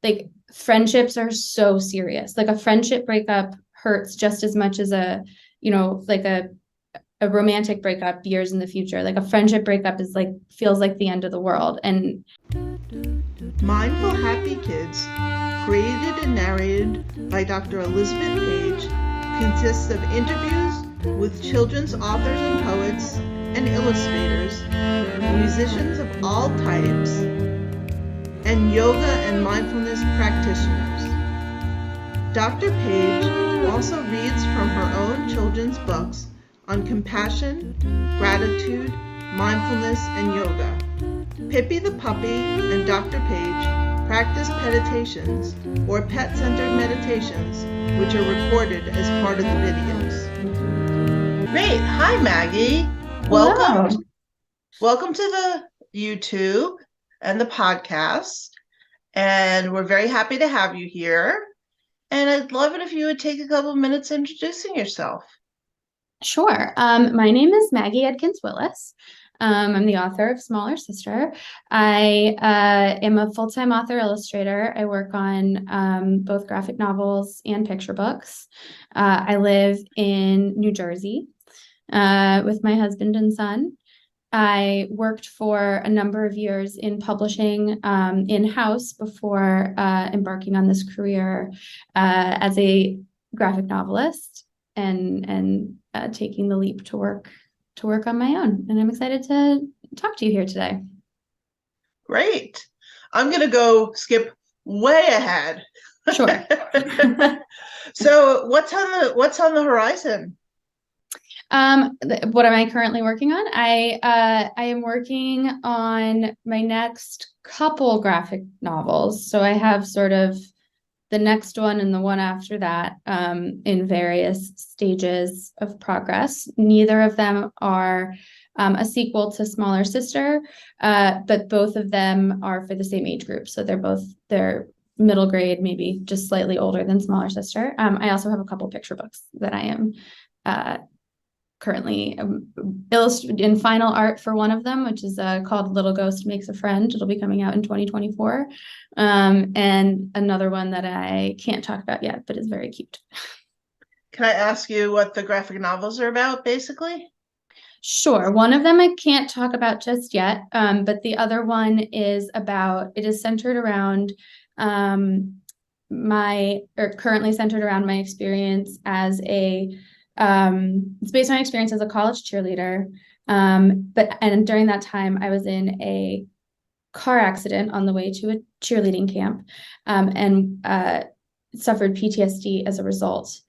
like friendships are so serious. Like a friendship breakup hurts just as much as like a romantic breakup years in the future. Like a friendship breakup is like, feels like the end of the world. And Mindful Happy Kids, created and narrated by Dr. Elizabeth Paige, consists of interviews with children's authors and poets and illustrators, musicians of all types, and yoga and mindfulness practitioners. Dr. Paige also reads from her own children's books on compassion, gratitude, mindfulness, and yoga. Pippi the puppy and Dr. Paige practice meditations or pet-centered meditations, which are recorded as part of the videos. Great. Hi, Maggie. Welcome. Welcome to the YouTube and the podcast. And we're very happy to have you here. And I'd love it if you would take a couple of minutes introducing yourself. Sure. My name is Maggie Edkins Willis. I'm the author of Smaller Sister. I am a full-time author illustrator. I work on both graphic novels and picture books. I live in New Jersey with my husband and son. I worked for a number of years in publishing in-house before embarking on this career as a graphic novelist and taking the leap to work on my own. And I'm excited to talk to you here today. Great. I'm going to go skip way ahead. Sure. So what's on the horizon? What am I currently working on? I am working on my next couple graphic novels. So I have sort of the next one and the one after that in various stages of progress. Neither of them are a sequel to Smaller Sister, but both of them are for the same age group. So they're middle grade, maybe just slightly older than Smaller Sister. I also have a couple picture books that I am currently in final art for one of them, which is called Little Ghost Makes a Friend. It'll be coming out in 2024. And another one that I can't talk about yet, but is very cute. Can I ask you what the graphic novels are about, basically? Sure. One of them I can't talk about just yet, but the other one is centered around currently centered around my experience as it's based on my experience as a college cheerleader. And during that time, I was in a car accident on the way to a cheerleading camp, and suffered PTSD as a result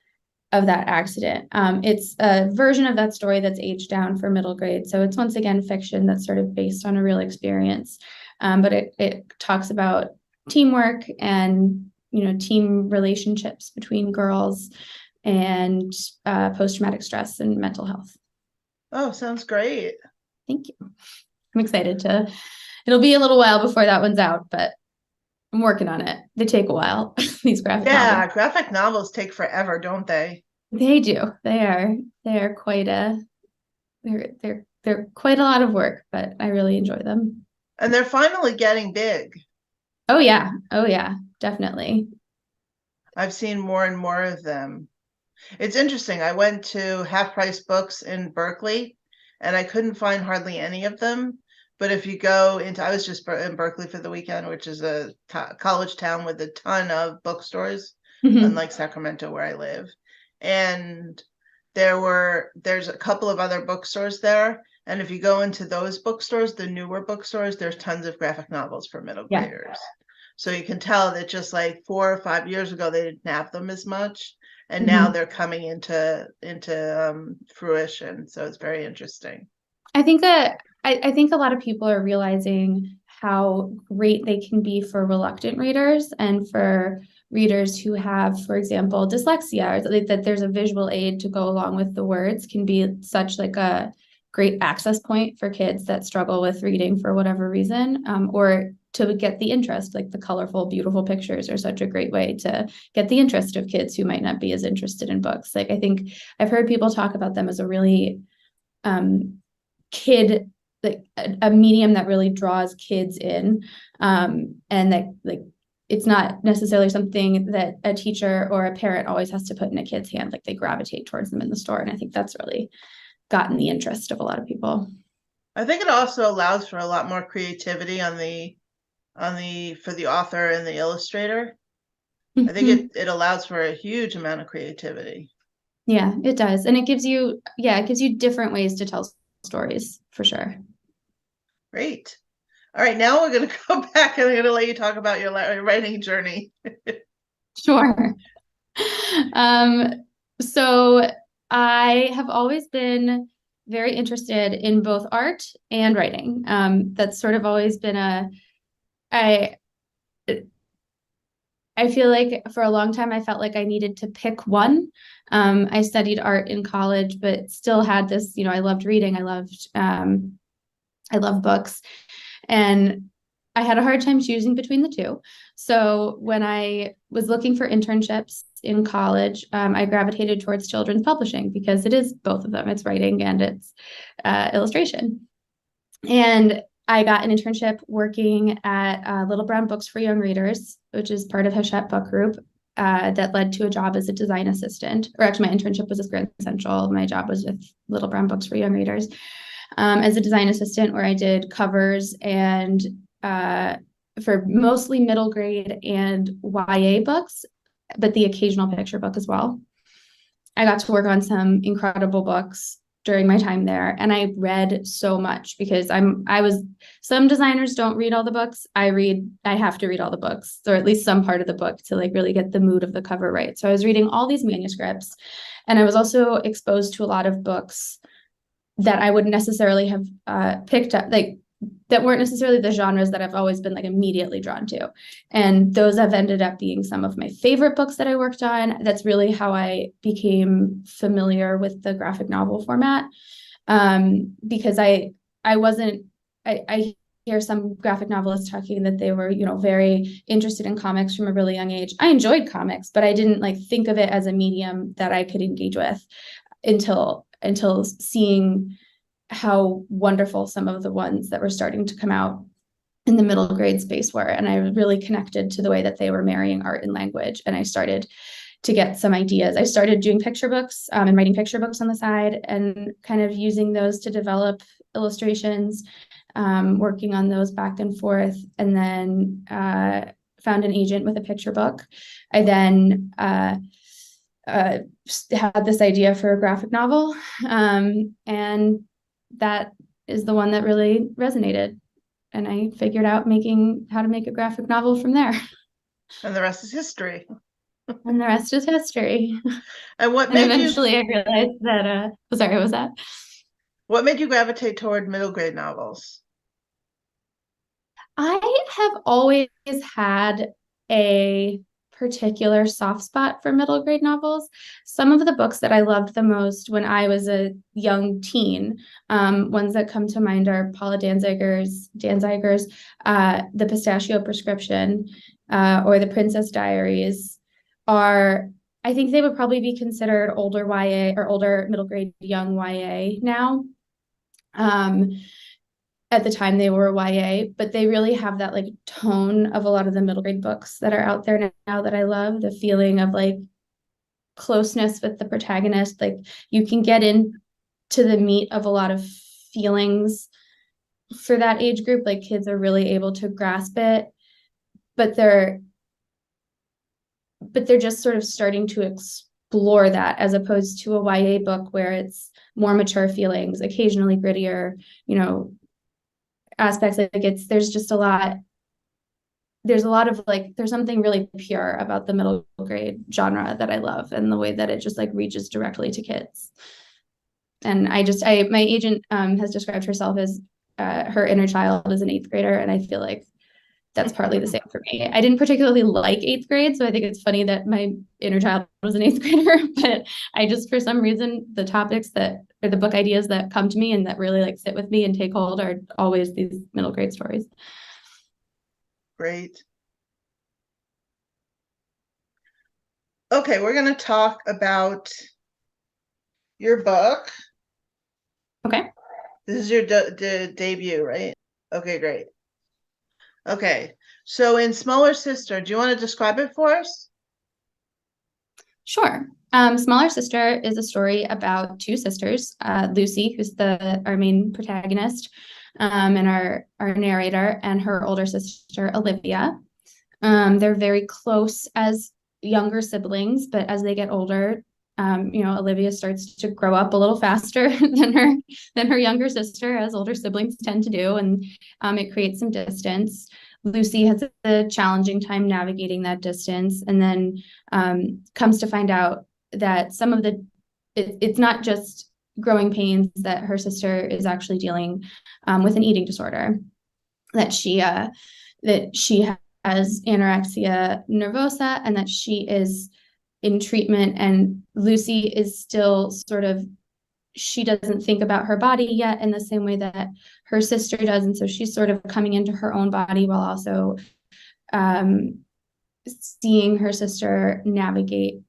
of that accident. It's a version of that story that's aged down for middle grade. So it's once again fiction that's sort of based on a real experience. But it talks about teamwork and, team relationships between girls and post-traumatic stress and mental health. Oh, sounds great. Thank you. I'm excited it'll be a little while before that one's out, but I'm working on it. They take a while, these graphic novels. Yeah, graphic novels take forever, don't they? They do. They are quite they're quite a lot of work, but I really enjoy them. And they're finally getting big. Oh yeah, definitely. I've seen more and more of them. It's interesting. I went to Half Price Books in Berkeley, and I couldn't find hardly any of them. But if you go I was just in Berkeley for the weekend, which is a college town with a ton of bookstores, unlike Sacramento where I live. And there's a couple of other bookstores there. And if you go into those bookstores, the newer bookstores, there's tons of graphic novels for middle graders. So you can tell that just like 4 or 5 years ago, they didn't have them as much. And now they're coming into fruition. So it's very interesting. I think a lot of people are realizing how great they can be for reluctant readers and for readers who have, for example, dyslexia, or that there's a visual aid to go along with the words can be such like a great access point for kids that struggle with reading for whatever reason, or to get the interest, like the colorful, beautiful pictures are such a great way to get the interest of kids who might not be as interested in books. Like, I think I've heard people talk about them as a really kid, like a medium that really draws kids in, and that like it's not necessarily something that a teacher or a parent always has to put in a kid's hand. Like they gravitate towards them in the store. And I think that's really gotten the interest of a lot of people. I think it also allows for a lot more creativity for the author and the illustrator. I think it allows for a huge amount of creativity. Yeah, it does. And it gives you different ways to tell stories for sure. Great. All right, now we're going to go back and I'm going to let you talk about your writing journey. Sure. So I have always been very interested in both art and writing. That's sort of always been I feel like for a long time, I felt like I needed to pick one. I studied art in college, but still had this, I loved reading. I love books. And I had a hard time choosing between the two. So when I was looking for internships in college, I gravitated towards children's publishing because it is both of them. It's writing and it's illustration. And I got an internship working at Little Brown Books for Young Readers, which is part of Hachette Book Group, that led to a job as a design assistant. Or actually, my internship was at Grand Central. My job was with Little Brown Books for Young Readers as a design assistant, where I did covers and for mostly middle grade and YA books, but the occasional picture book as well. I got to work on some incredible books during my time there, and I read so much because some designers don't read all the books. I have to read all the books, or at least some part of the book, to like really get the mood of the cover right. So I was reading all these manuscripts, and I was also exposed to a lot of books that I wouldn't necessarily have picked up, like that weren't necessarily the genres that I've always been like immediately drawn to. And those have ended up being some of my favorite books that I worked on. That's really how I became familiar with the graphic novel format. Because I hear some graphic novelists talking that they were, very interested in comics from a really young age. I enjoyed comics, but I didn't like think of it as a medium that I could engage with until seeing how wonderful some of the ones that were starting to come out in the middle grade space were. And I really connected to the way that they were marrying art and language. And I started to get some ideas. I started doing picture books and writing picture books on the side and kind of using those to develop illustrations, working on those back and forth. And then found an agent with a picture book. I then had this idea for a graphic novel, and that is the one that really resonated. And I figured out how to make a graphic novel from there. And the rest is history. And the rest is history. And eventually I realized that, sorry, what was that? What made you gravitate toward middle grade novels? I have always had a particular soft spot for middle grade novels. Some of the books that I loved the most when I was a young teen, ones that come to mind are Paula Danziger's The Pistachio Prescription, or The Princess Diaries. I think they would probably be considered older YA or older middle grade young YA now. At the time they were YA, but they really have that like tone of a lot of the middle grade books that are out there now that I love. The feeling of like closeness with the protagonist. Like you can get into the meat of a lot of feelings for that age group. Like kids are really able to grasp it, but they're just sort of starting to explore that, as opposed to a YA book where it's more mature feelings, occasionally grittier, aspects. Like there's a lot of like, there's something really pure about the middle grade genre that I love, and the way that it just like reaches directly to kids. And my agent has described herself as her inner child as an 8th grader. And I feel like that's partly the same for me. I didn't particularly like 8th grade, so I think it's funny that my inner child was an 8th grader, but I just, for some reason, the topics or the book ideas that come to me and that really like sit with me and take hold are always these middle grade stories. Great. Okay, we're going to talk about your book. Okay. This is your debut, right? Okay, great. Okay. So in Smaller Sister, do you want to describe it for us? Sure. Smaller Sister is a story about two sisters, Lucy, who's our main protagonist, and our narrator, and her older sister, Olivia. They're very close as younger siblings, but as they get older, Olivia starts to grow up a little faster than her younger sister, as older siblings tend to do, and it creates some distance. Lucy has a challenging time navigating that distance, and then comes to find out that it's not just growing pains, that her sister is actually dealing with an eating disorder, that she has anorexia nervosa, and that she is in treatment, and Lucy is still she doesn't think about her body yet in the same way that her sister does, and so she's sort of coming into her own body while also seeing her sister navigate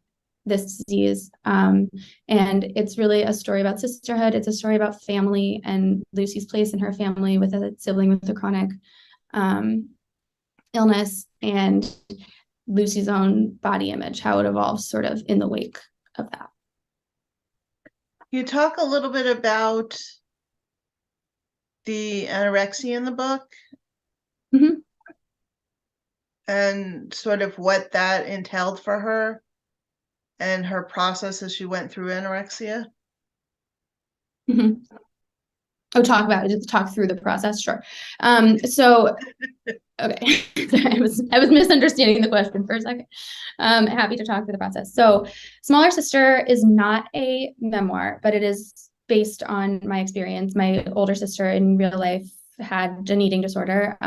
this disease. And it's really a story about sisterhood. It's a story about family and Lucy's place in her family with a sibling with a chronic illness, and Lucy's own body image, how it evolves sort of in the wake of that. You talk a little bit about the anorexia in the book. Mm-hmm. And sort of what that entailed for her and her process as she went through anorexia. Mm-hmm. Oh, talk through the process. Sure. So, okay. I was misunderstanding the question for a second. Happy to talk through the process. So, Smaller Sister is not a memoir, but it is based on my experience. My older sister in real life had an eating disorder.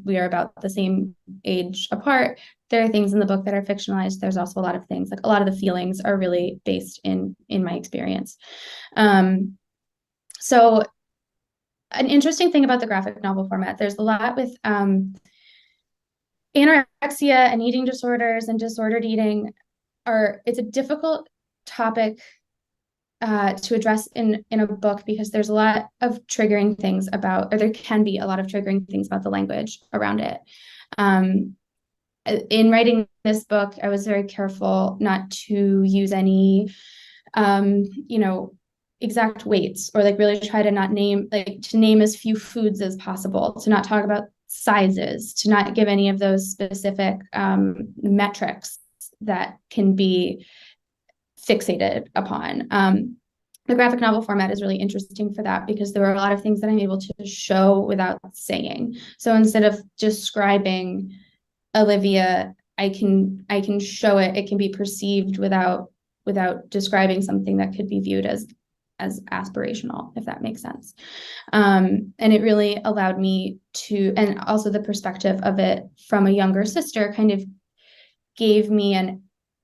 We are about the same age apart. There are things in the book that are fictionalized. There's also a lot of things, like a lot of the feelings are really based in my experience. So an interesting thing about the graphic novel format, there's a lot with anorexia and eating disorders and disordered eating. It's a difficult topic to address in a book, because there's a lot of triggering things or there can be a lot of triggering things about the language around it. In writing this book, I was very careful not to use any, exact weights, or like really try to name as few foods as possible, to not talk about sizes, to not give any of those specific metrics that can be fixated upon. The graphic novel format is really interesting for that, because there are a lot of things that I'm able to show without saying. So instead of describing Olivia, I can show it. It can be perceived without describing something that could be viewed as aspirational, if that makes sense. And it really allowed me to, and also the perspective of it from a younger sister kind of gave me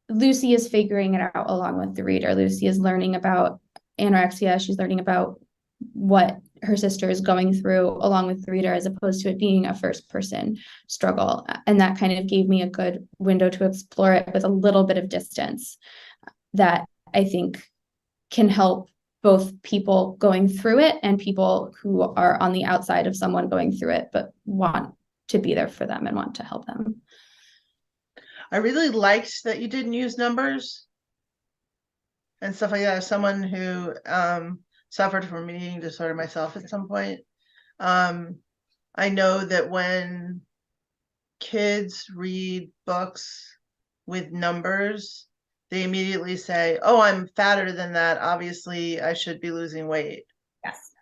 Lucy is figuring it out along with the reader. Lucy is learning about anorexia. She's learning about what her sister is going through along with the reader, as opposed to it being a first person struggle. And that kind of gave me a good window to explore it with a little bit of distance that I think can help both people going through it and people who are on the outside of someone going through it, but want to be there for them and want to help them. I really liked that you didn't use numbers and stuff like that. As someone who suffered from an eating disorder myself at some point, I know that when kids read books with numbers, they immediately say, "Oh, I'm fatter than that. Obviously, I should be losing weight." Yes.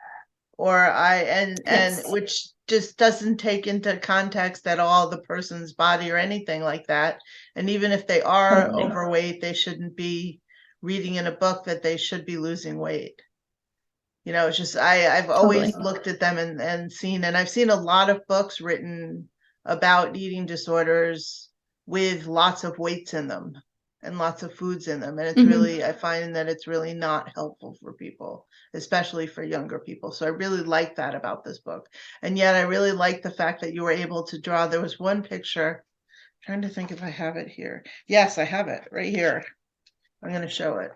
Or yes. Which just doesn't take into context at all the person's body or anything like that. And even if they are overweight, they shouldn't be reading in a book that they should be losing weight. It's just I've always looked at them and I've seen a lot of books written about eating disorders with lots of weights in them and lots of foods in them. And it's really, I find that it's really not helpful for people, especially for younger people. So I really like that about this book. And yet I really like the fact that you were able to draw. There was one picture, I'm trying to think if I have it here. Yes, I have it right here. I'm going to show it.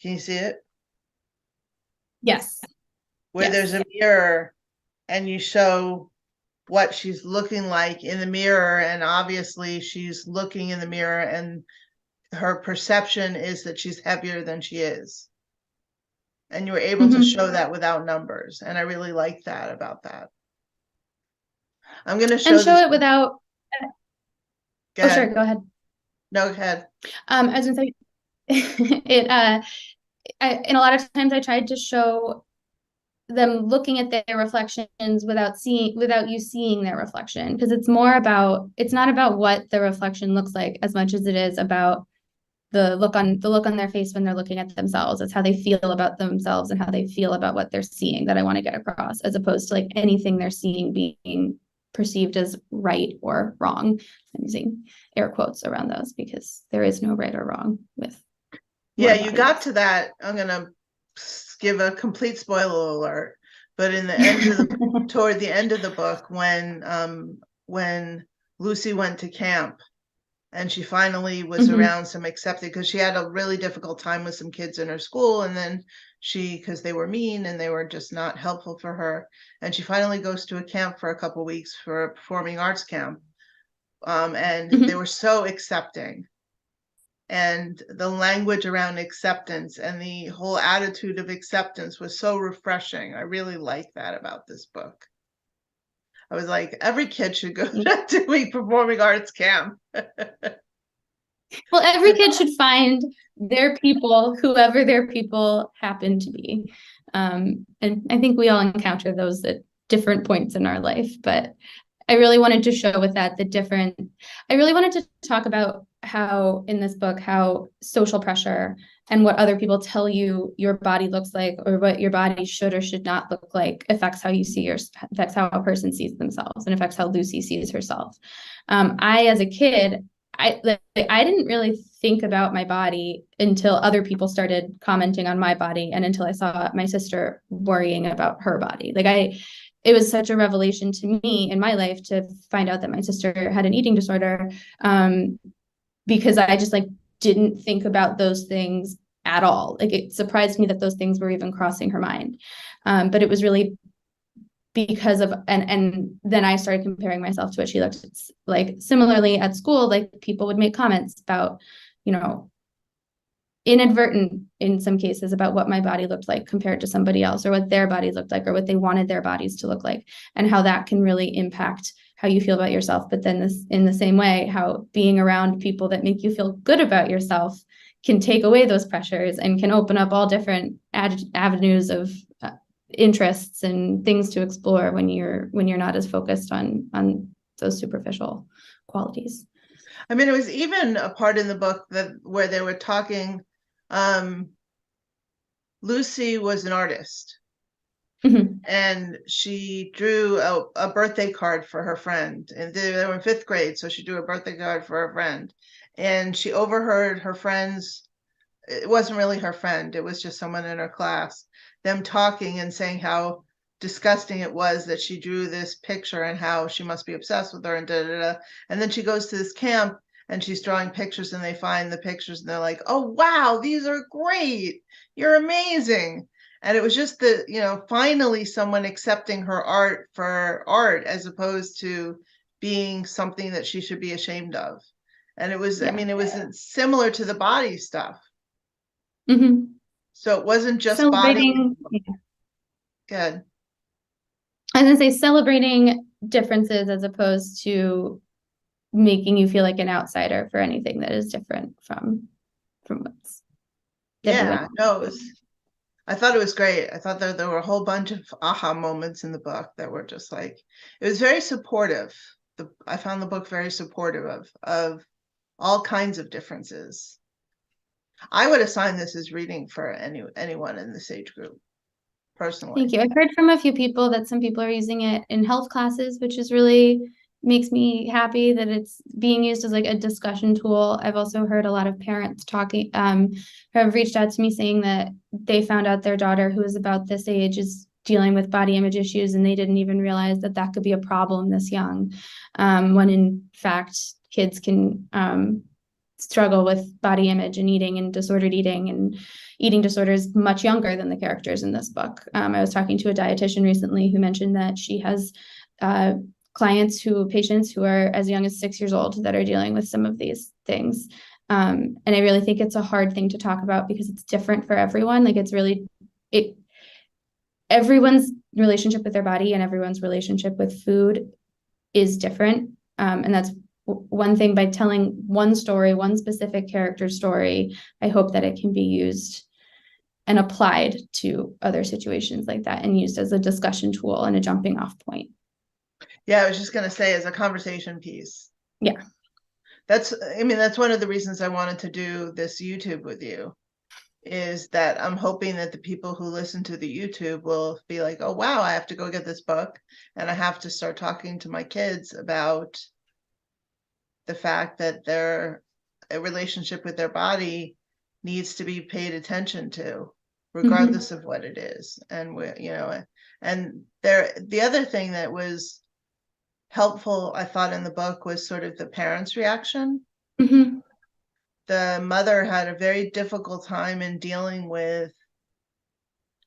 Can you see it? Yes. Where there's a mirror and you show what she's looking like in the mirror, and obviously she's looking in the mirror and her perception is that she's heavier than she is. And you were able to show that without numbers. And I really like that about that. I'm going to show it without. Go ahead. Sure, go ahead. No, go ahead. I was going to say, and a lot of times I tried to show them looking at their reflections without you seeing their reflection, because it's not about what the reflection looks like as much as it is about the look on their face when they're looking at themselves. It's how they feel about themselves and how they feel about what they're seeing that I want to get across, as opposed to like anything they're seeing being perceived as right or wrong. I'm using air quotes around those because there is no right or wrong with. Yeah, you got to that. I'm going to give a complete spoiler alert, but in the end of toward the end of the book, when Lucy went to camp and she finally was around some accepted, because she had a really difficult time with some kids in her school, and then because they were mean and they were just not helpful for her, and she finally goes to a camp for a couple of weeks for a performing arts camp, and they were so accepting. And the language around acceptance and the whole attitude of acceptance was so refreshing. I really like that about this book. I was like, every kid should go to a performing arts camp. Well, every kid should find their people, whoever their people happen to be. And I think we all encounter those at different points in our life. But I really wanted to show with that I really wanted to talk about how in this book, how social pressure and what other people tell you your body looks like or what your body should or should not look like affects how you affects how a person sees themselves and affects how Lucy sees herself. I, as a kid, I didn't really think about my body until other people started commenting on my body and until I saw my sister worrying about her body. It was such a revelation to me in my life to find out that my sister had an eating disorder, because I just didn't think about those things at all. It surprised me that those things were even crossing her mind. But it was really because of, and then I started comparing myself to what she looked like. Similarly at school, people would make comments about, inadvertent in some cases, about what my body looked like compared to somebody else, or what their body looked like, or what they wanted their bodies to look like, and how that can really impact how you feel about yourself. But then in the same way, how being around people that make you feel good about yourself can take away those pressures and can open up all different avenues of interests and things to explore when you're not as focused on those superficial qualities. I mean, it was even a part in the book where they were talking. Lucy was an artist, and she drew a birthday card for her friend, and they were in 5th grade, so she drew a birthday card for her friend, and she overheard her friends. It wasn't really her friend, it was just someone in her class, them talking and saying how disgusting it was that she drew this picture and how she must be obsessed with her and da-da-da. And then she goes to this camp and she's drawing pictures, and they find the pictures and they're like, oh, wow, these are great. You're amazing. And it was just that, finally someone accepting her art for art as opposed to being something that she should be ashamed of. And it was, it was similar to the body stuff. So it wasn't just celebrating body. Good. I was going to say celebrating differences as opposed to making you feel like an outsider for anything that is different from what's. Yeah, no, I thought it was great. I thought there were a whole bunch of aha moments in the book that were just it was very supportive. I found the book very supportive of all kinds of differences. I would assign this as reading for anyone in this age group, personally. Thank you. I've heard from a few people that some people are using it in health classes, which is really makes me happy that it's being used as a discussion tool. I've also heard a lot of parents talking, who have reached out to me saying that they found out their daughter, who is about this age, is dealing with body image issues, and they didn't even realize that could be a problem this young, when in fact kids can struggle with body image and eating and disordered eating and eating disorders much younger than the characters in this book. I was talking to a dietitian recently who mentioned that she has patients who are as young as 6 years old that are dealing with some of these things. And I really think it's a hard thing to talk about because it's different for everyone. Like everyone's relationship with their body and everyone's relationship with food is different. And that's one thing. By telling one story, one specific character story, I hope that it can be used and applied to other situations like that and used as a discussion tool and a jumping off point. Yeah, I was just going to say, as a conversation piece. Yeah. That's one of the reasons I wanted to do this YouTube with you, is that I'm hoping that the people who listen to the YouTube will be like, oh, wow, I have to go get this book. And I have to start talking to my kids about the fact that their relationship with their body needs to be paid attention to, regardless of what it is. And the other thing that was helpful, I thought, in the book was sort of the parents' reaction. The mother had a very difficult time in dealing with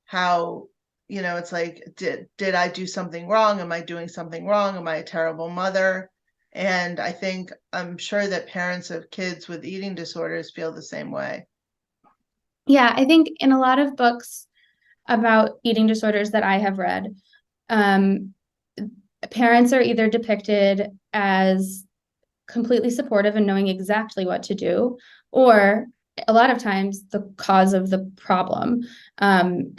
how, it's like, did I do something wrong? Am I doing something wrong? Am I a terrible mother? And I'm sure that parents of kids with eating disorders feel the same way. Yeah, I think in a lot of books about eating disorders that I have read, parents are either depicted as completely supportive and knowing exactly what to do, or a lot of times the cause of the problem. And,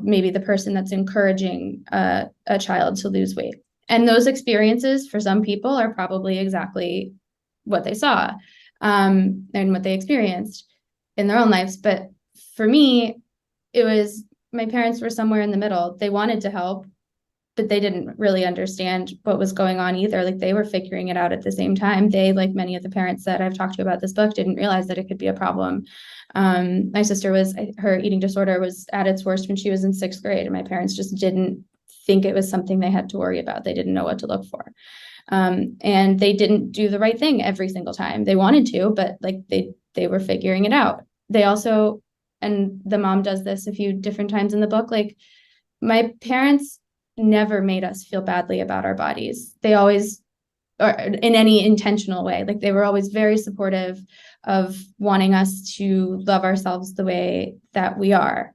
maybe the person that's encouraging a child to lose weight. And those experiences for some people are probably exactly what they saw and what they experienced in their own lives. But for me, my parents were somewhere in the middle. They wanted to help, but they didn't really understand what was going on either. Like, they were figuring it out at the same time. They, like many of the parents that I've talked to about this book, didn't realize that it could be a problem. My sister her eating disorder was at its worst when she was in 6th grade, and my parents just didn't think it was something they had to worry about. They didn't know what to look for. And they didn't do the right thing every single time. They wanted to, but like they were figuring it out. They also, and the mom does this a few different times in the book, like, my parents never made us feel badly about our bodies. They always, or in any intentional way, like, they were always very supportive of wanting us to love ourselves the way that we are.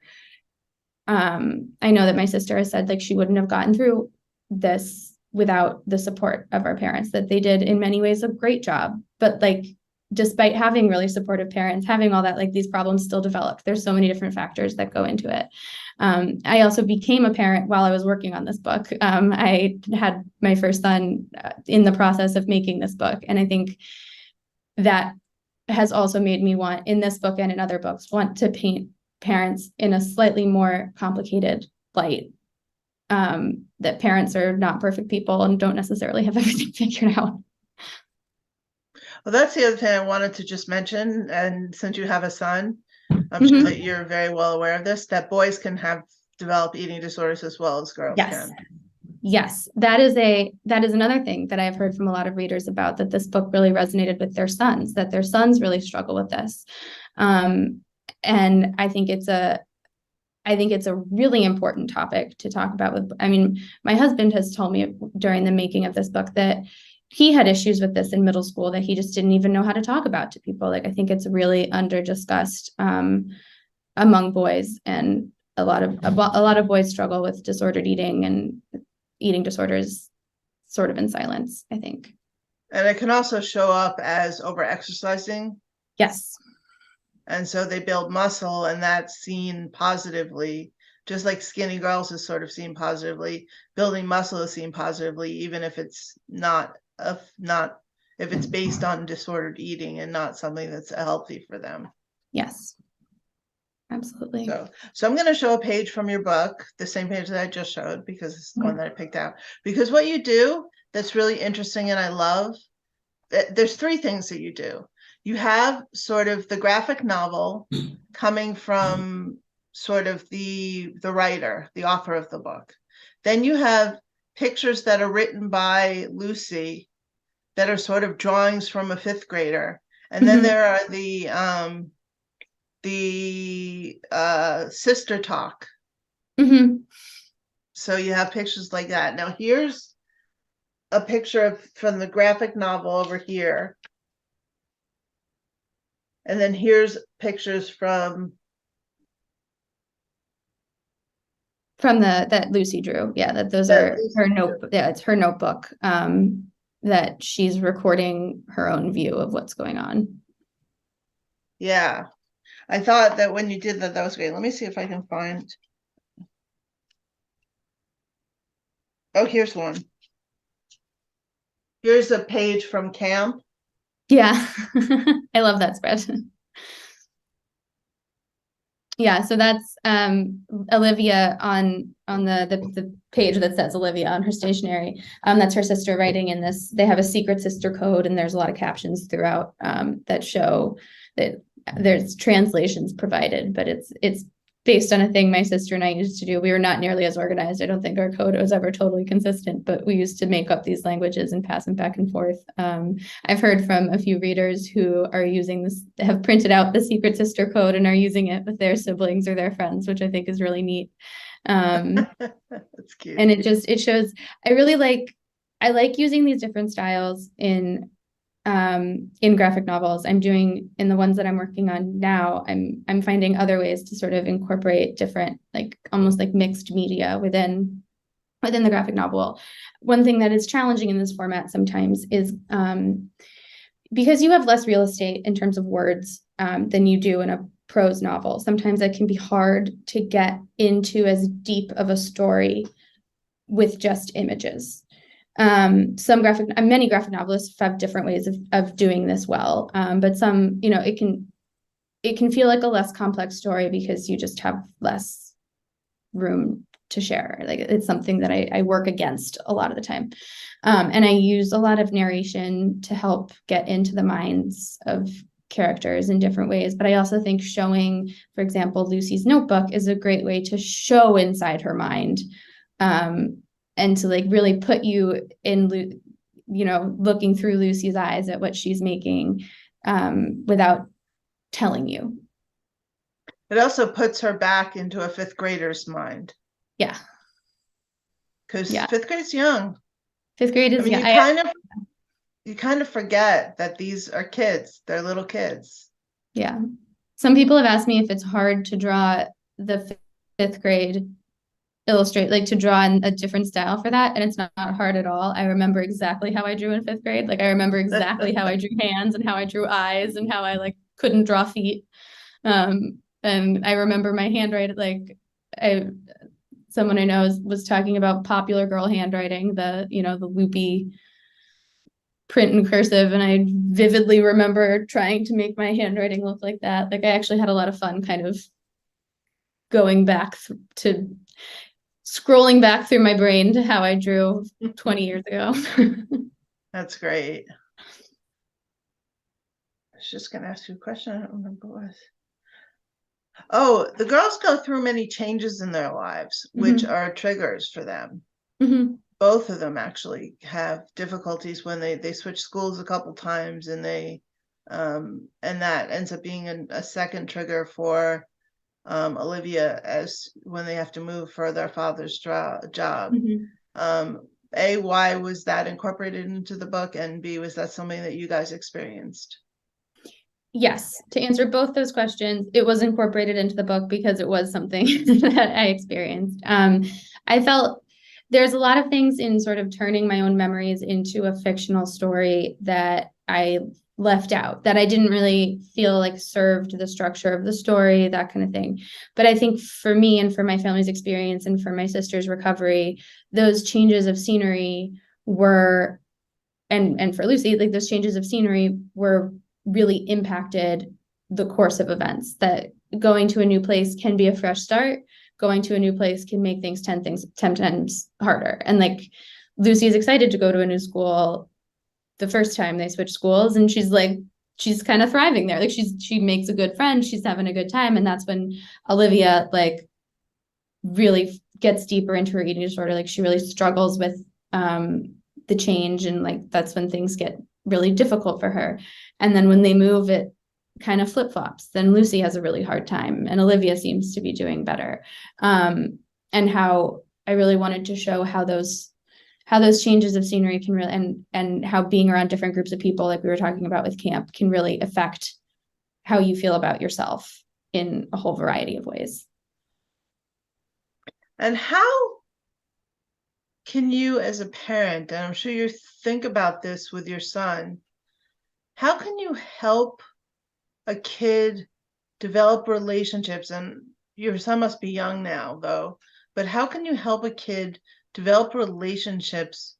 I know that my sister has said, like, she wouldn't have gotten through this without the support of our parents, that they did in many ways a great job. But like, despite having really supportive parents, having all that, like, these problems still developed. There's so many different factors that go into it. I also became a parent while I was working on this book. I had my first son in the process of making this book. And I think that has also made me want, in this book and in other books, want to paint parents in a slightly more complicated light. That parents are not perfect people and don't necessarily have everything figured out. Well, that's the other thing I wanted to just mention. And since you have a son, I'm sure that you're very well aware of this, that boys can develop eating disorders as well as girls can. Yes, that is another thing that I've heard from a lot of readers about, that this book really resonated with their sons, that their sons really struggle with this. And I think it's a really important topic to talk about my husband has told me during the making of this book that he had issues with this in middle school that he just didn't even know how to talk about to people. Like, I think it's really under discussed among boys, and a lot of boys struggle with disordered eating and eating disorders sort of in silence, I think. And it can also show up as over-exercising. Yes. And so they build muscle, and that's seen positively, just like skinny girls is sort of seen positively. Building muscle is seen positively, even if it's if it's based on disordered eating and not something that's healthy for them. Yes, absolutely. So I'm going to show a page from your book, the same page that I just showed, because it's the one that I picked out. Because what you do that's really interesting and I love, there's 3 things that you do. You have sort of the graphic novel coming from sort of the writer, the author of the book. Then you have pictures that are written by Lucy that are sort of drawings from a 5th grader. And then there are the sister talk. So you have pictures like that. Now here's a picture from the graphic novel over here. And then here's pictures from that Lucy drew. Yeah, those are her notebook. Yeah, it's her notebook that she's recording her own view of what's going on. Yeah. I thought that when you did that was great. Let me see if I can find. Oh, here's one. Here's a page from camp. Yeah, I love that spread. Yeah, so that's Olivia on the page that says Olivia on her stationery. That's her sister writing in this. They have a secret sister code, and there's a lot of captions throughout that show that there's translations provided, but it's based on a thing my sister and I used to do. We were not nearly as organized. I don't think our code was ever totally consistent, but we used to make up these languages and pass them back and forth. I've heard from a few readers who are using this, have printed out the secret sister code and are using it with their siblings or their friends, which I think is really neat. That's cute. And it shows, I like using these different styles in graphic novels. I'm doing in the ones that I'm working on now, I'm finding other ways to sort of incorporate different, like almost like mixed media within the graphic novel. One thing that is challenging in this format sometimes is because you have less real estate in terms of words than you do in a prose novel. Sometimes it can be hard to get into as deep of a story with just images. Many graphic novelists have different ways of doing this well. But some, it can feel like a less complex story because you just have less room to share. Like it's something that I work against a lot of the time. And I use a lot of narration to help get into the minds of characters in different ways. But I also think showing, for example, Lucy's notebook is a great way to show inside her mind. And to like really put you in, looking through Lucy's eyes at what she's making without telling you. It also puts her back into a fifth grader's mind. Yeah. Because fifth grade's young. Fifth grade is young. You kind of forget that these are kids. They're little kids. Yeah. Some people have asked me if it's hard to draw the fifth grade to draw in a different style for that. And it's not hard at all. I remember exactly how I drew in fifth grade. Like I remember exactly how I drew hands and how I drew eyes and how I couldn't draw feet. And I remember my handwriting, someone I know was talking about popular girl handwriting, the loopy print and cursive. And I vividly remember trying to make my handwriting look like that. Like I actually had a lot of fun kind of going back to scrolling back through my brain to how I drew 20 years ago. That's great. I was just going to ask you a question. I don't remember what it was. Oh, the girls go through many changes in their lives, which are triggers for them. Both of them actually have difficulties when they switch schools a couple times, and and that ends up being a second trigger for Olivia as when they have to move for their father's job. A, why was that incorporated into the book? And B, was that something that you guys experienced? Yes, to answer both those questions, it was incorporated into the book because it was something that I experienced. I felt there's a lot of things in sort of turning my own memories into a fictional story that I left out, that I didn't really feel like served the structure of the story, that kind of thing. But I think for me and for my family's experience and for my sister's recovery, those changes of scenery were, and for Lucy, those changes of scenery were really impacted the course of events. That going to a new place can be a fresh start. Going to a new place can make things 10 times harder. And Lucy is excited to go to a new school the first time they switch schools, and she's kind of thriving there. She makes a good friend, she's having a good time. And that's when Olivia really gets deeper into her eating disorder. She really struggles with the change, and that's when things get really difficult for her. And then when they move, it kind of flip-flops. Then Lucy has a really hard time and Olivia seems to be doing better. And how I really wanted to show how those how those changes of scenery can really, and how being around different groups of people, like we were talking about with camp, can really affect how you feel about yourself in a whole variety of ways. And how can you, as a parent, and I'm sure you think about this with your son, how can you help a kid develop relationships? And your son must be young now, though, but how can you help a kid develop relationships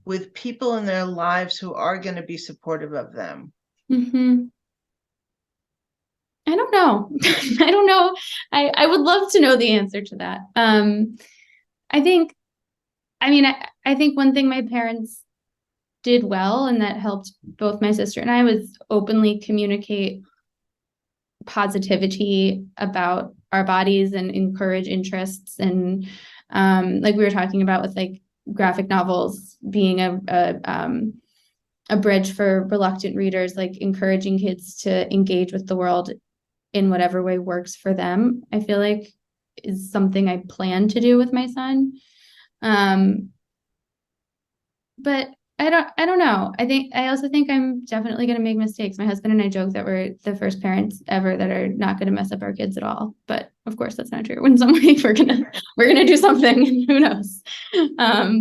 with people in their lives who are going to be supportive of them? Mm-hmm. I don't know. I don't know. I would love to know the answer to that. I think, I mean, I think one thing my parents did well, and that helped both my sister and I, was openly communicate positivity about our bodies and encourage interests. And like we were talking about with like graphic novels being a bridge for reluctant readers, like encouraging kids to engage with the world in whatever way works for them, I feel like is something I plan to do with my son. But I don't know. I also think I'm definitely going to make mistakes. My husband and I joke that we're the first parents ever that are not going to mess up our kids at all. But of course that's not true. In some way we're gonna do something. Who knows? I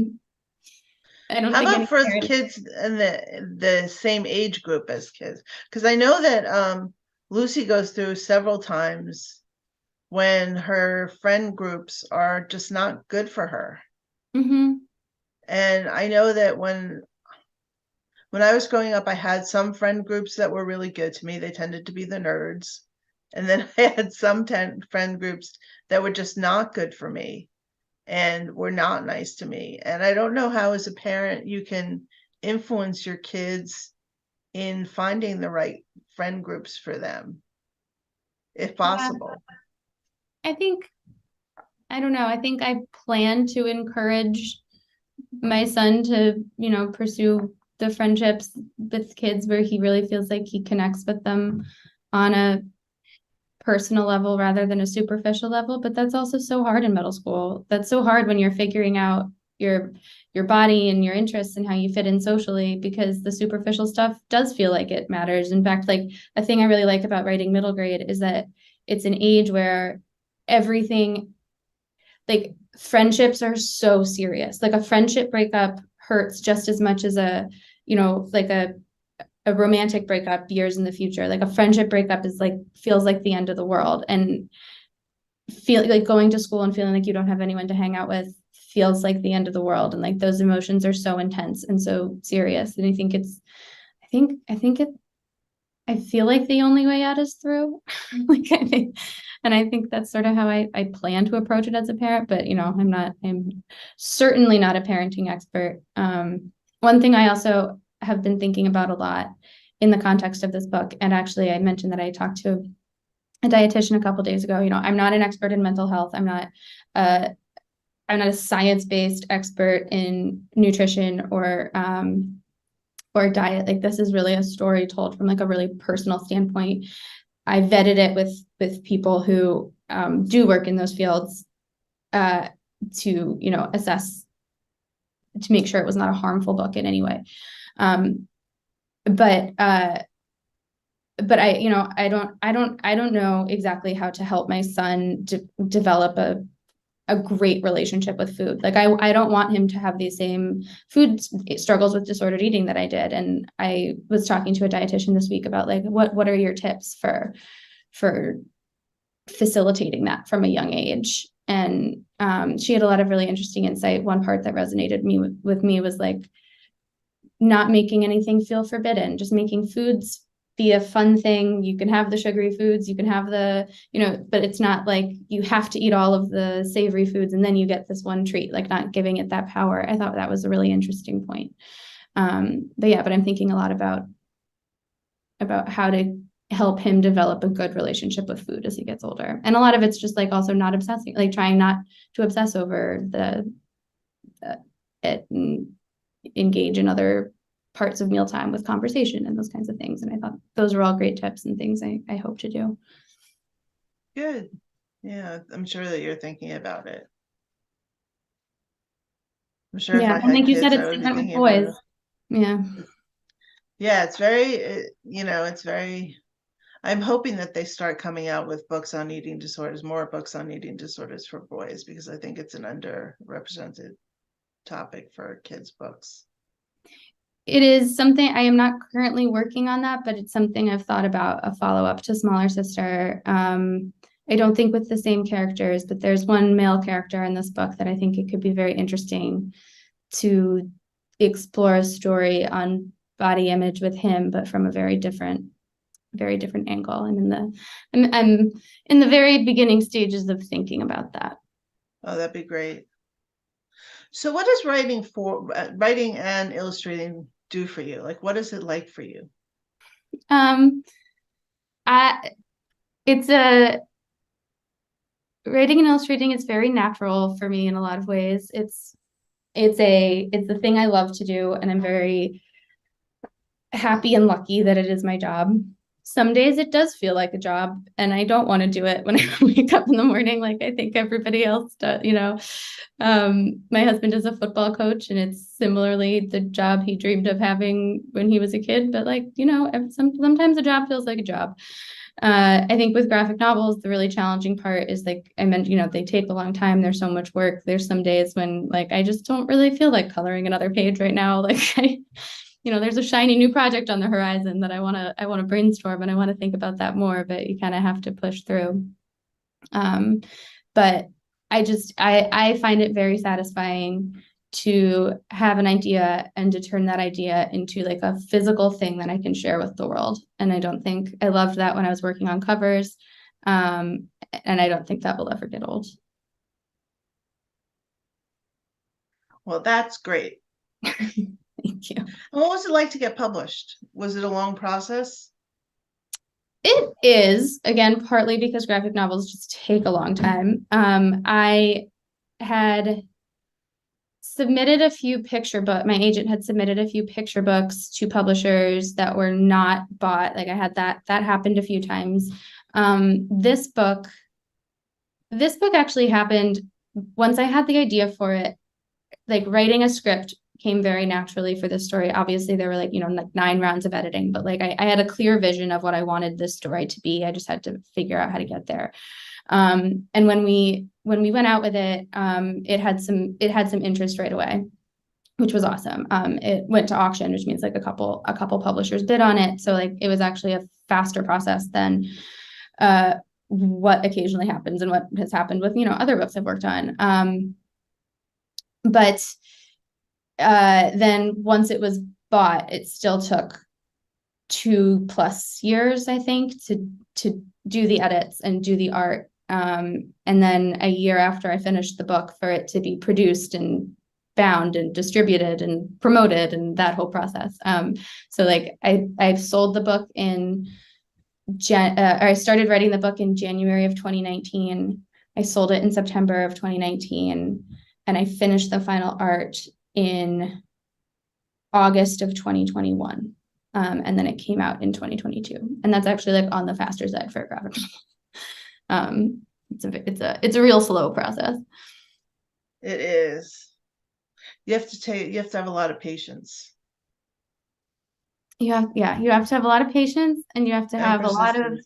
don't How think about any for parent. kids in the same age group as kids? Because I know that Lucy goes through several times when her friend groups are just not good for her. Mm-hmm. And I know that when I was growing up, I had some friend groups that were really good to me. They tended to be the nerds. And then I had some friend groups that were just not good for me and were not nice to me. And I don't know how, as a parent, you can influence your kids in finding the right friend groups for them, if Yeah, possible. I think I don't know. I think I plan to encourage my son to, pursue the friendships with kids where he really feels like he connects with them on a personal level rather than a superficial level. But that's also so hard in middle school. That's so hard when you're figuring out your body and your interests and how you fit in socially, because the superficial stuff does feel like it matters. In fact, like a thing I really like about writing middle grade is that it's an age where everything, like friendships are so serious. Like a friendship breakup hurts just as much as like a romantic breakup years in the future. Like a friendship breakup is like feels like the end of the world, and feel like going to school and feeling like you don't have anyone to hang out with feels like the end of the world. And like those emotions are so intense and so serious. And I think it I feel like the only way out is through. Like I think that's sort of how I plan to approach it as a parent, but I'm certainly not a parenting expert. One thing I also have been thinking about a lot in the context of this book, and actually I mentioned that I talked to a dietitian a couple days ago. I'm not an expert in mental health. Uh, I'm not a science-based expert in nutrition or diet. Like this is really a story told from like a really personal standpoint. I vetted it with people who do work in those fields to assess, to make sure it was not a harmful book in any way. Um, but I don't know exactly how to help my son develop a great relationship with food. Like I don't want him to have the same food struggles with disordered eating that I did. And I was talking to a dietitian this week about like what are your tips for facilitating that from a young age. And she had a lot of really interesting insight. One part that resonated with me was like not making anything feel forbidden, just making foods be a fun thing. You can have the sugary foods, you can have but it's not like you have to eat all of the savory foods and then you get this one treat, like not giving it that power. I thought that was a really interesting point. But I'm thinking a lot about how to help him develop a good relationship with food as he gets older. And a lot of it's just like also not obsessing, like trying not to obsess over it and engage in other parts of mealtime with conversation and those kinds of things. And I thought those were all great tips and things I hope to do. Good. Yeah, I'm sure that you're thinking about it. I'm sure if Yeah. I And had like you said, kids, I it's would be different with thinking about it. boys. Yeah. Yeah, it's very, it's very, I'm hoping that they start coming out with books on eating disorders, more books on eating disorders for boys, because I think it's an underrepresented topic for kids' books. It is something I am not currently working on that, but it's something I've thought about a follow-up to Smaller Sister. I don't think with the same characters, but there's one male character in this book that I think it could be very interesting to explore a story on body image with him, but from a very different angle. I'm in the very beginning stages of thinking about that. Oh, that'd be great. So what does writing and illustrating do for you? Like, what is it like for you? Um, I it's a Writing and illustrating is very natural for me in a lot of ways. It's the thing I love to do, and I'm very happy and lucky that it is my job. Some days it does feel like a job, and I don't want to do it when I wake up in the morning, like I think everybody else does. My husband is a football coach, and it's similarly the job he dreamed of having when he was a kid. But sometimes a job feels like a job. I think with graphic novels, the really challenging part is like I mentioned, they take a long time. There's so much work. There's some days when like I just don't really feel like coloring another page right now. There's a shiny new project on the horizon that I want to brainstorm and I want to think about that more, but you kind of have to push through. But I find it very satisfying to have an idea and to turn that idea into like a physical thing that I can share with the world. And I loved that when I was working on covers. And I don't think that will ever get old. Well, that's great. Thank you. And what was it like to get published? Was it a long process? It is, again, partly because graphic novels just take a long time. I had submitted a few my agent had submitted a few picture books to publishers that were not bought. Like I had that happened a few times. This book actually happened once I had the idea for it. Like writing a script came very naturally for this story. Obviously, there were like 9 rounds of editing, but like I had a clear vision of what I wanted this story to be. I just had to figure out how to get there. And when we went out with it, it had some interest right away, which was awesome. It went to auction, which means like a couple publishers bid on it. So like it was actually a faster process than what occasionally happens and what has happened with other books I've worked on. But then once it was bought, it still took 2+ years, I think, to do the edits and do the art. And then a year after I finished the book for it to be produced and bound and distributed and promoted and that whole process. So like I sold the book I started writing the book in January of 2019. I sold it in September of 2019, and I finished the final art in August of 2021. And then it came out in 2022. And that's actually like on the faster side for a graphic novel. It's a real slow process. It is. You have to have a lot of patience. You have to have a lot of patience, and you have to have a lot of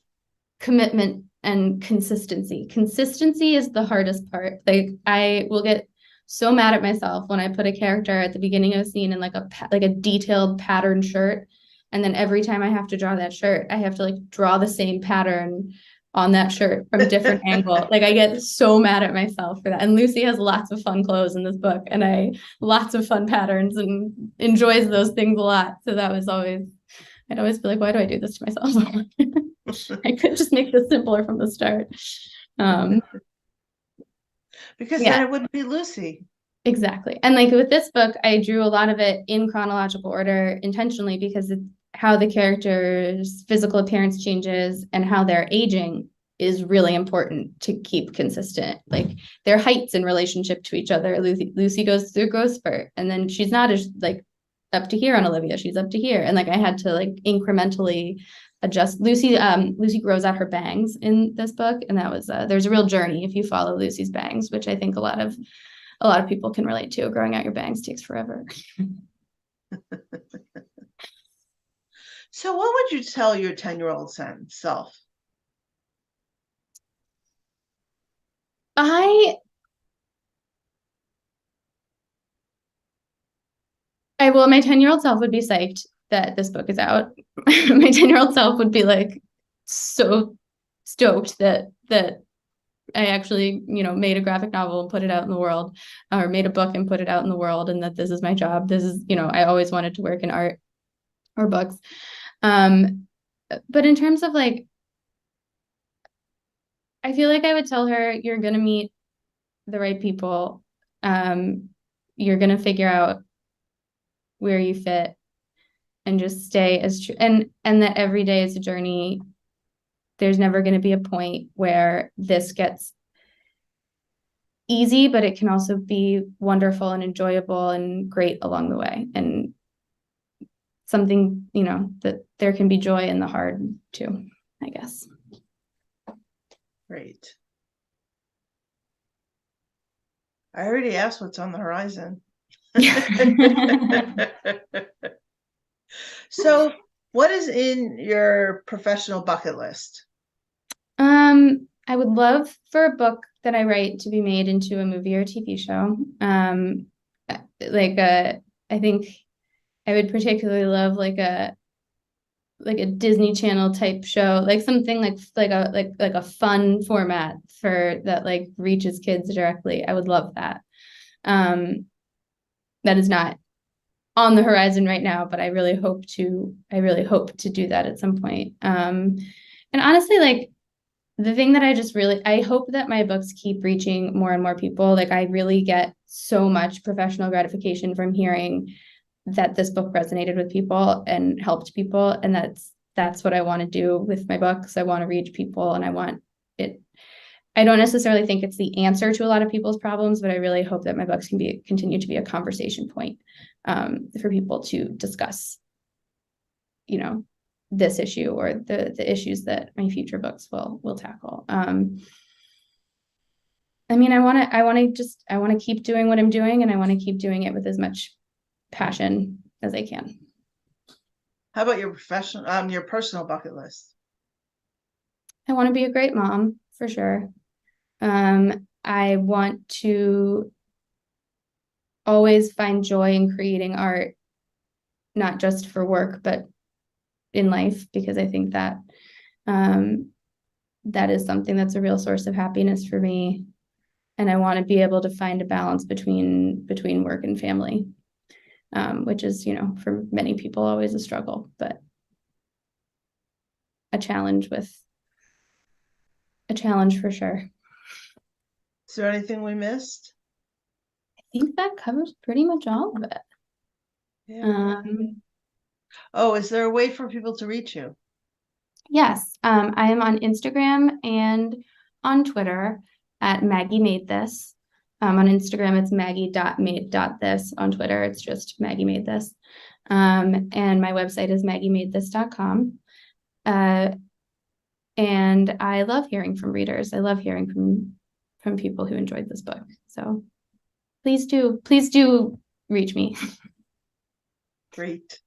commitment and consistency. Consistency is the hardest part. Like I will get so mad at myself when I put a character at the beginning of a scene in like a detailed pattern shirt, and then every time I have to draw that shirt, I have to like draw the same pattern on that shirt from a different angle. Like I get so mad at myself for that. And Lucy has lots of fun clothes in this book, and lots of fun patterns and enjoys those things a lot. So I'd always be like, why do I do this to myself? I could just make this simpler from the start. Because then it wouldn't be Lucy. Exactly. And like with this book, I drew a lot of it in chronological order intentionally because it's how the characters' physical appearance changes and how they're aging is really important to keep consistent. Like their heights in relationship to each other. Lucy goes through growth spurt, and then she's not as like up to here on Olivia. She's up to here. And like I had to like incrementally adjust. Lucy grows out her bangs in this book, and that was there's a real journey if you follow Lucy's bangs, which I think a lot of a lot of people can relate to. Growing out your bangs takes forever. So what would you tell your 10-year-old self? Well, my 10-year-old self would be psyched that this book is out. My 10-year-old self would be like so stoked that I actually, made a graphic novel and put it out in the world, or made a book and put it out in the world, and that this is my job. This is, I always wanted to work in art or books. But in terms of like, I feel like I would tell her, you're going to meet the right people. You're going to figure out where you fit and just stay as true. And that every day is a journey. There's never going to be a point where this gets easy, but it can also be wonderful and enjoyable and great along the way. And something, that there can be joy in the hard too, I guess. Great. I already asked what's on the horizon. So what is in your professional bucket list? I would love for a book that I write to be made into a movie or TV show. I think I would particularly love like a Disney Channel type show, like something like a fun format for that, like reaches kids directly. I would love that. That is not on the horizon right now, but I really hope to do that at some point. And honestly, like the thing that I hope that my books keep reaching more and more people. Like I really get so much professional gratification from hearing that this book resonated with people and helped people. And that's what I want to do with my books. I want to reach people, and I want it. I don't necessarily think it's the answer to a lot of people's problems, but I really hope that my books can continue to be a conversation point for people to discuss, this issue or the issues that my future books will tackle. I want to keep doing what I'm doing, and I want to keep doing it with as much passion as I can. How about your personal bucket list? I want to be a great mom, for sure. I want to always find joy in creating art, not just for work, but in life, because I think that that is something that's a real source of happiness for me. And I want to be able to find a balance between work and family, which is, for many people always a struggle, but a challenge for sure. Is there anything we missed? I think that covers pretty much all of it. Yeah. Is there a way for people to reach you? Yes. I am on Instagram and on Twitter at Maggie Made This. On Instagram, it's maggie.made.this. On Twitter, it's just Maggie Made This. And my website is maggiemadethis.com. And I love hearing from readers. I love hearing from people who enjoyed this book. So please do reach me. Great.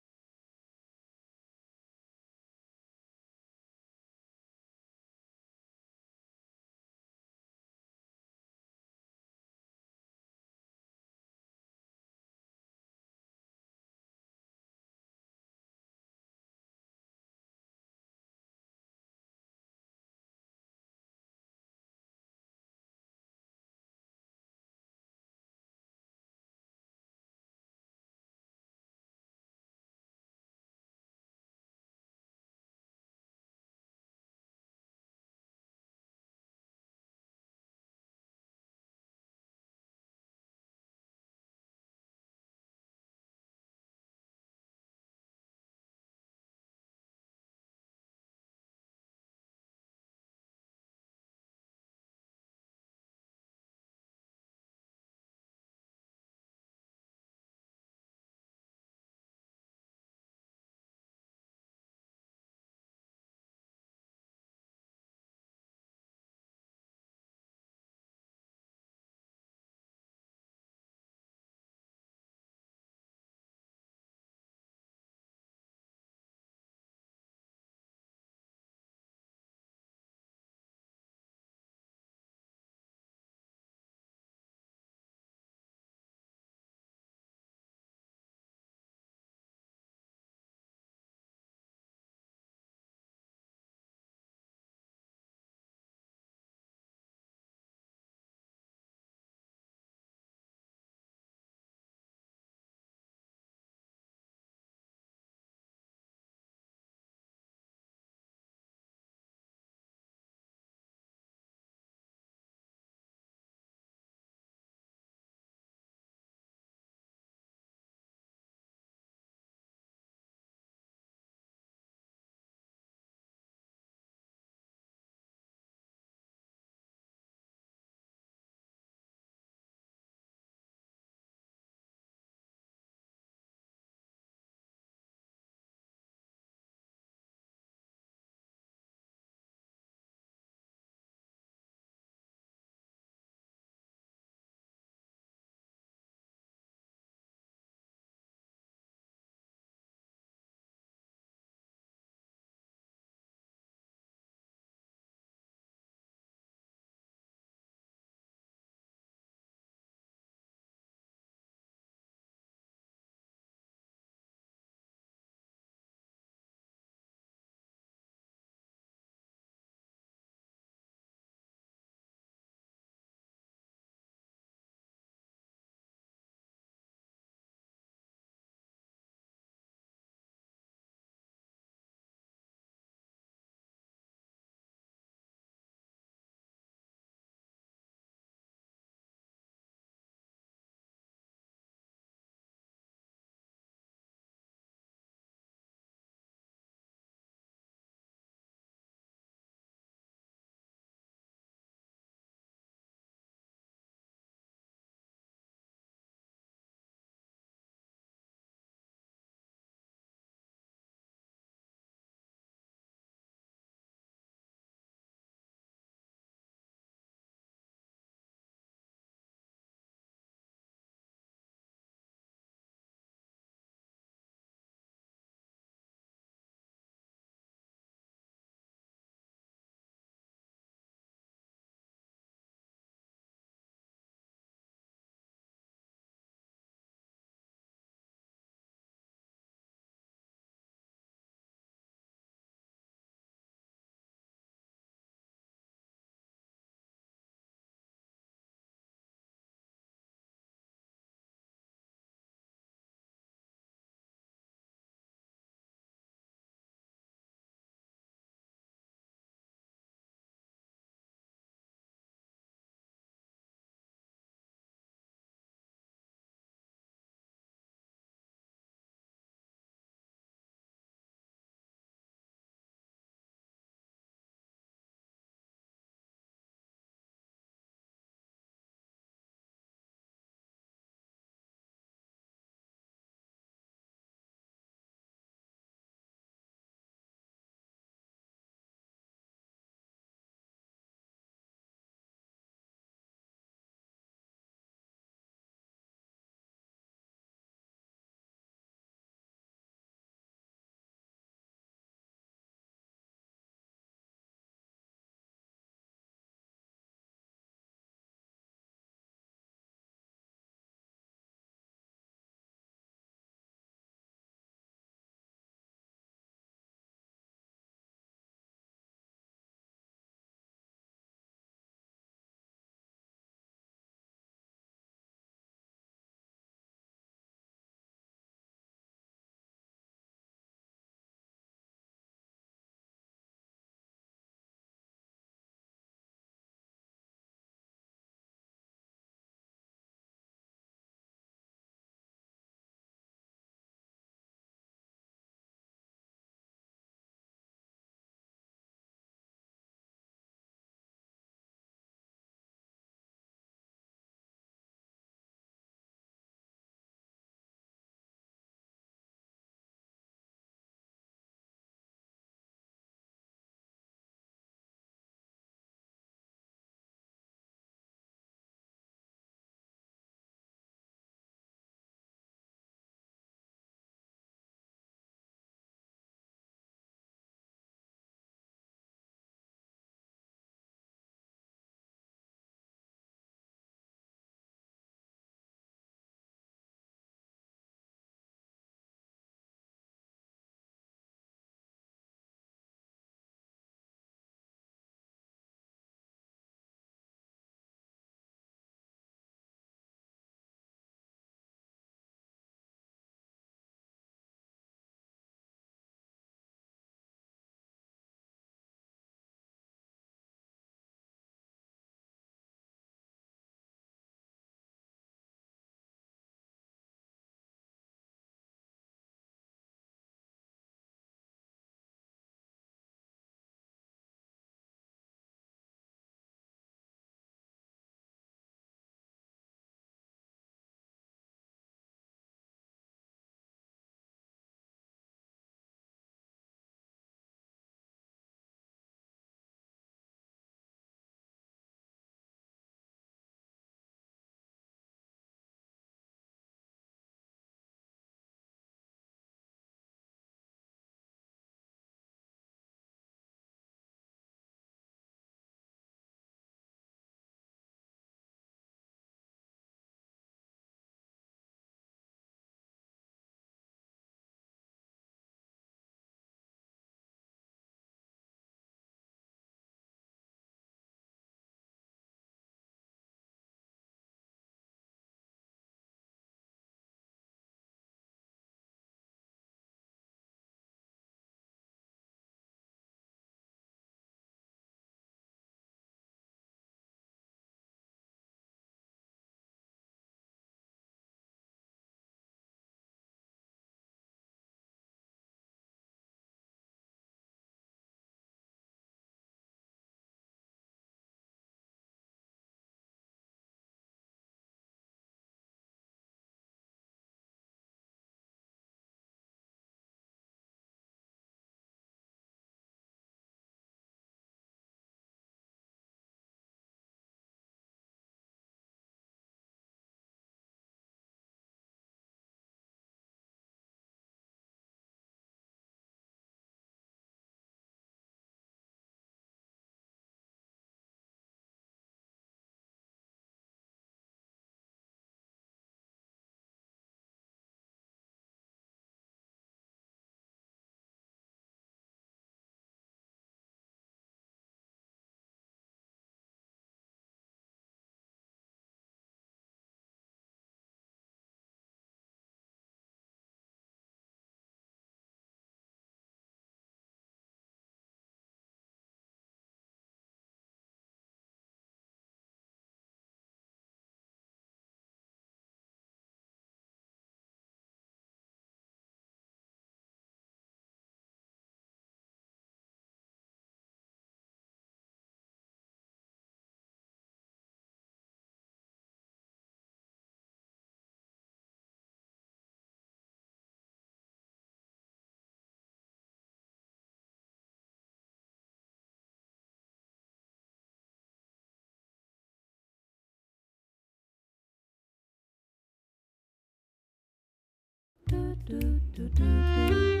do do do do.